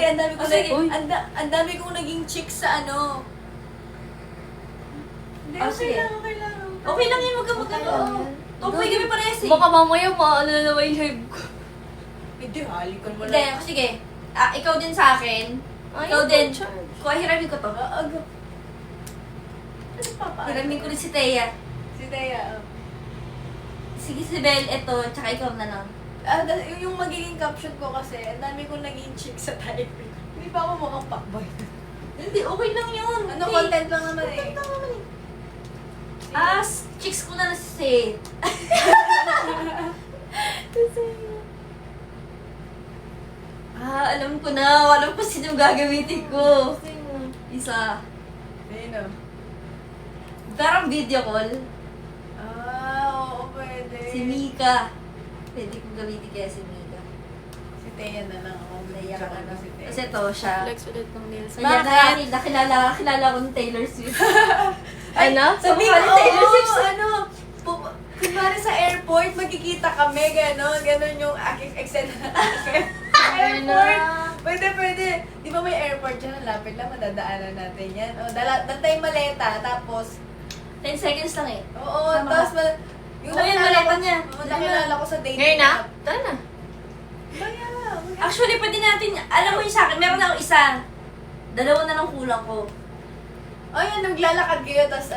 ang dami ko Sige. ang dami kong naging chicks sa ano. Hindi, Sige. okay lang. Okay lang yun, huwag ka mag-ano. Tomboy kami parehas eh. Baka mamaya maano na naman yung live ko. Hindi, halikan mo Hindi, lang. sige. Ikaw din sa akin. Ikaw din. Kuha, hiramin ko to. Ano pa pa? Hiramin ko rin si Thea. Si Thea. Sige si Belle, eto, tsaka ikaw na lang. Yung magiging caption ko kasi, ang dami kong naging chicks sa type. Hindi pa ako mukhang fuckboy. Hindi, okay lang yun. Ano, content lang naman eh. Content lang naman eh. Chicks ko na si alam ko na. Alam ko sino gagamitin ko. Isa. Sino? Parang video call. Oo, pwede. Si Mika. Pwede kong gamitin kaya si Mika. Si Thea na lang ako. Thea ka na. Si Thea. Kasi to siya. Flex ulit ng nails. Ayan nakilala ko ng Taylor Swift. Ano? Sabi ko Oo, ni Taylor Swift. ano, kunwari sa airport, magkikita kami, gano'n yung aking extended airport. Pwede. Di ba may airport dyan? Lapit lang, madadaanan natin yan. O, dantay maleta, tapos, 10 seconds lang eh. oo, Tama tapos, Oo, yung maleta niya. Oo, nakilala ko sa dating Ngayon na? app. Tara na. Kaya, Actually, pwede natin, alam mo yung sa akin, meron akong isa. Dalawa na lang kulang ko. oh yan, naglalakad kayo, tapos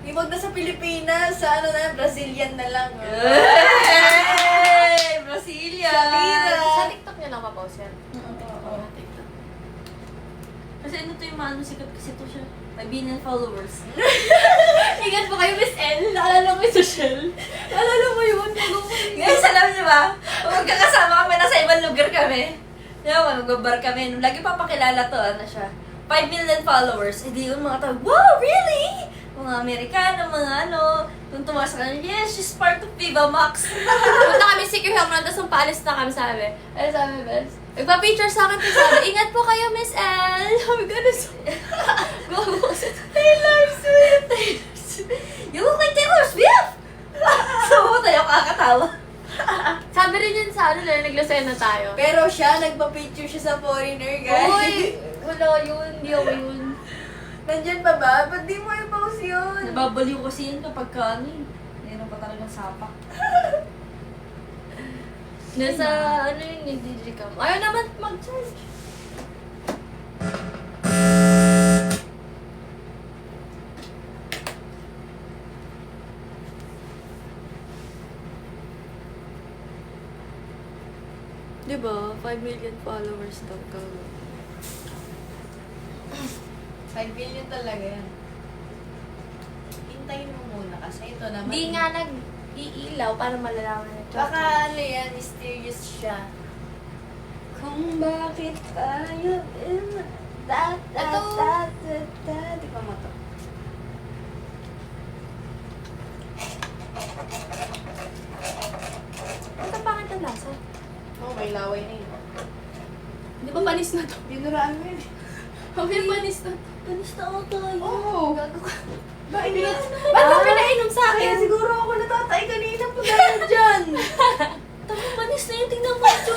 huwag na sa Pilipinas, sa Brazilian na lang. Hey! Brasilia! Sa TikTok niya lang pa-post yan. Oo. Kasi ano to yung maano sikat kasi to siya. May billion followers. Ingat po kayo, Miss L. Naalala ko yung social. Alala mo yun? Guys, alam niyo ba? Pag magkakasama kami, nasa ibang lugar kami. Magbabar kami. Nung lagi papakilala to, ano siya. 5 million followers. Hindi yun mga tao, wow, really? Mga Amerikano, mga ano. Tuntua sa kanila, yes, she's part of Viva Max. Punta kami si Kuya Hamran, tapos nung paalis na kami, sabi, Bes, nagpa-picture sa akin, tapos sabi, ingat po kayo, Miss L. Sabi ko, ano sa... Taylor Swift! You look like Taylor Swift! So, tayo kakatawa. Sabi rin yun sa ano, naglasena tayo. Pero siya, nagpa-picture siya sa foreigner, guys. Uy, wala yun, hindi ako yun. Nandyan pa ba? Ba't di mo i-post yun? Nababaliw kasi yun kapag ka, ano eh. Meron pa talagang sapak. Nasa, ano yun, nagdidrikam. Ayaw naman mag-charge. Diba? 5 million followers daw ka. 5 billion talaga yan. Hintayin mo muna kasi ito naman. Hindi nga nag-iilaw para malalaman na ito. Baka ano yan, mysterious siya. Kung bakit tayo di pa mo to. Ito pangit ang lasa. Oh, may laway na yun. Di ba panis na to? Dinuraan mo yun. Okay, panis na. Panis na ako tayo. Oo. Gago ka. Ba't Ba't ka pinainom sa Kaya akin? siguro ako natatay kanina po dahil dyan. Tama, panis na yun. Tingnan mo ito.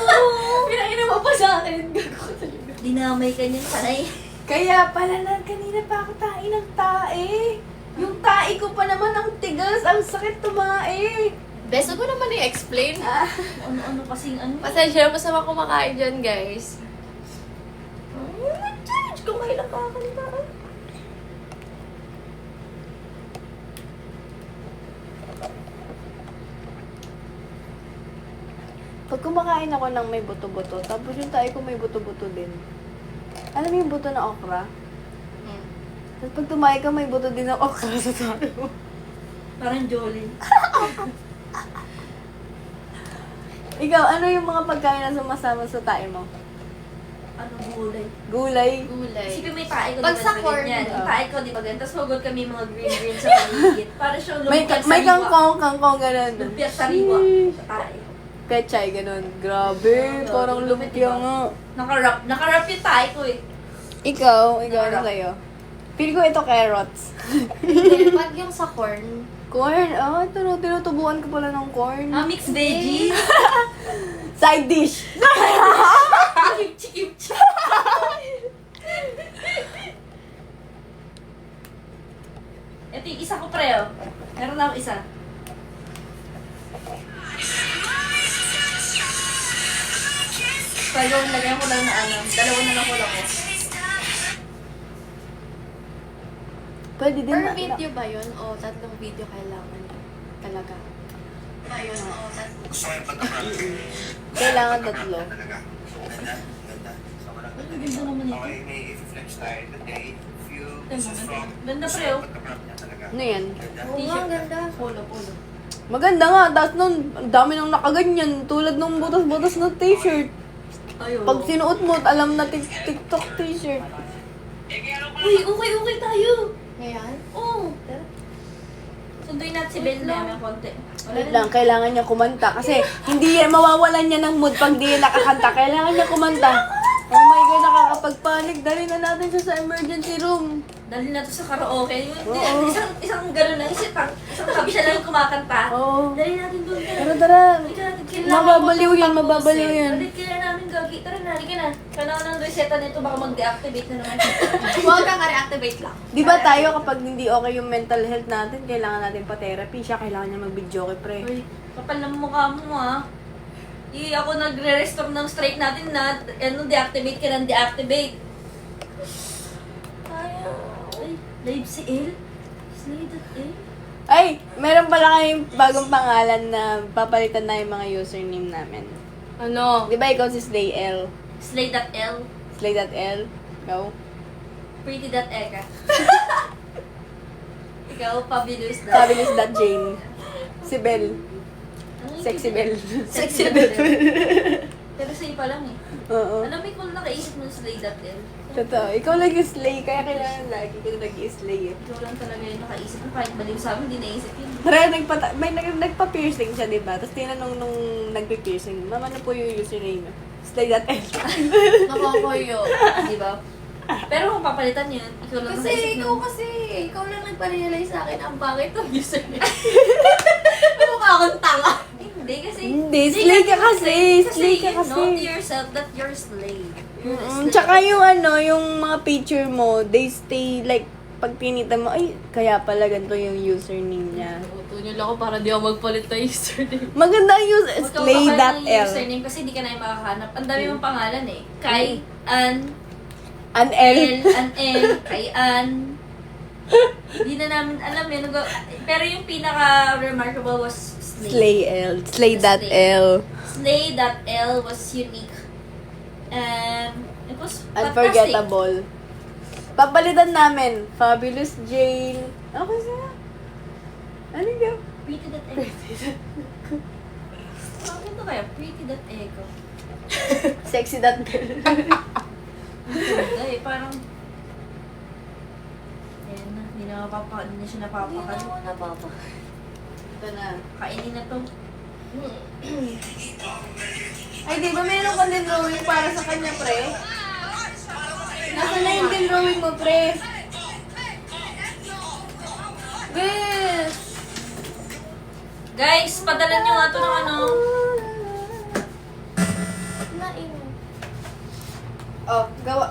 Pinainom mo pa sa akin. Gago ka talaga. Dinamay ka niyan, sanay. Kaya pala na kanina pa ako tae ng tae. Yung tae ko pa naman ang tigas, ang sakit tumae. Best ko naman i-explain. Ano kasing ano. Pasensya na po sa mga kumakain dyan, guys. Charge kung kailan ka kanta. Pag kumakain ako ng may buto-buto, tapos yung tae ko may buto-buto din. Alam mo yung buto na okra? Tapos pag tumae ka, may buto din ng okra sa tae mo. Parang Jolene. Ikaw, ano yung mga pagkain na sumasama sa tae mo? Ano, gulay. Gulay? Gulay. Sige, may tae ko. Pag diba, sa na corn, ganyan. oo. Yung tae ko, di ba ganyan? Tapos huwag kami mga green sa paligid. Para siyang May, lumpia may sariwa. kangkong, ganun. Lumpia sariwa. Sa tae. Pechay, ganun. Grabe, Oo, parang lumit, lumpia diba? nga. Nakarap yung tae ko eh. Ikaw ano Narap. sa'yo? Feel ko ito carrots. Hindi, pag yung sa corn, Corn? Tinutubuan ko pala ng corn. Mixed veggies. Side dish! Chicken lagyan ko lang na ano, dalawa na lang ko lang ko. Pwede din Per video ba yun? O tatlong video kailangan talaga? Kailangan tatlo. Ang ganda naman ito. Ganda pre, oh. Ano yan? Oo nga, ang ganda. Polo. Maganda nga, tapos nun, ang dami nang nakaganyan, tulad ng butas-butas na t-shirt. Ayun. Pag sinuot mo, alam na TikTok t-shirt. Uy, okay tayo. Ngayon? Oo. Sunduin natin si Ben na may konti. Wait lang, kailangan niya kumanta. Kasi hindi yan, mawawalan niya ng mood pag di yan nakakanta. Kailangan niya kumanta. Oh my God, nakakapagpanik. Dali na natin siya sa emergency room. Dali na to sa karaoke. Oo. Isang gano'n lang, isang tabi siya lang kumakanta. Oo. Dali natin doon. Tara. Halika natin, kailangan Mababaliw mo yan, itong mababaliw tapusin. yan. Balik kaya namin gagi. Tara na, halika na. Kailangan ng reseta nito, baka mag-deactivate na naman. Huwag kang reactivate lang. Di ba tayo kapag hindi okay yung mental health natin, kailangan natin pa-therapy. Siya, kailangan niya mag-videoke, pre. Uy, kapal ng mukha mo ah. Ako nagre-restore ng strike natin na deactivate ka ng deactivate. Ay, live si El? Slay that El? Ay, meron pala kayong bagong pangalan na papalitan na yung mga username namin. Ano? Di ba ikaw si Slay L? Slay that L? Slay.L? Go. Pretty that Eka. Ikaw, fabulous that. Fabulous.Jane. Si Belle. Ano yung Sexy kita? Belle. Sexy Belle. Pero sa'yo pa lang eh. Oo. Alam mo, ikaw nakaisip mo slay that L. Totoo. Ikaw lagi slay, kaya kailangan lagi ka nag-slay eh. Ikaw lang talaga yung nakaisip mo. Kahit baliw sa amin, hindi naisip yun. Tara, nagpa-piercing siya, di ba? Tapos tinanong nung nagpi-piercing, Mama, ano po yung username niya? Slay.L. Nakakayo. Di ba? Pero kung papalitan yun, ikaw lang Kasi nakaisip ikaw nun. ikaw lang nagpa-realize sa akin ang bakit ang username. Mukha akong tanga. Hindi kasi. Hindi, slay ka kasi. Slay ka you know to kasi. yourself that you're slave. You're a slave. Tsaka yung yung mga picture mo, they stay like, pag tinita mo, ay, kaya pala ganito yung username niya. Tuto nyo lang ako para di ako magpalit na username. Maganda yung Huwag kang makapalit ng slay.L. username kasi hindi ka na yung makakahanap. Ang dami mong pangalan eh. Kai, An, An L. An L, Kai An. Hindi na namin alam yun. Pero yung pinaka-remarkable was Slay. Slay L. Slay.L. Slay.L was unique. And it was fantastic. Unforgettable. Papalitan namin. Fabulous Jane. Okay sila. Ano ka? Pretty.Echo. Bakit ito kaya? Pretty.Echo. Sexy.Bell. Ganda eh, parang... Ayan na, hindi na siya napapakal. Ito na. Kainin na to. Ay, di ba meron ka din drawing para sa kanya, pre? Nasaan na yung din drawing mo, pre? Yes! Guys, padala nyo nga to ng ano. Nain. Oh, gawa.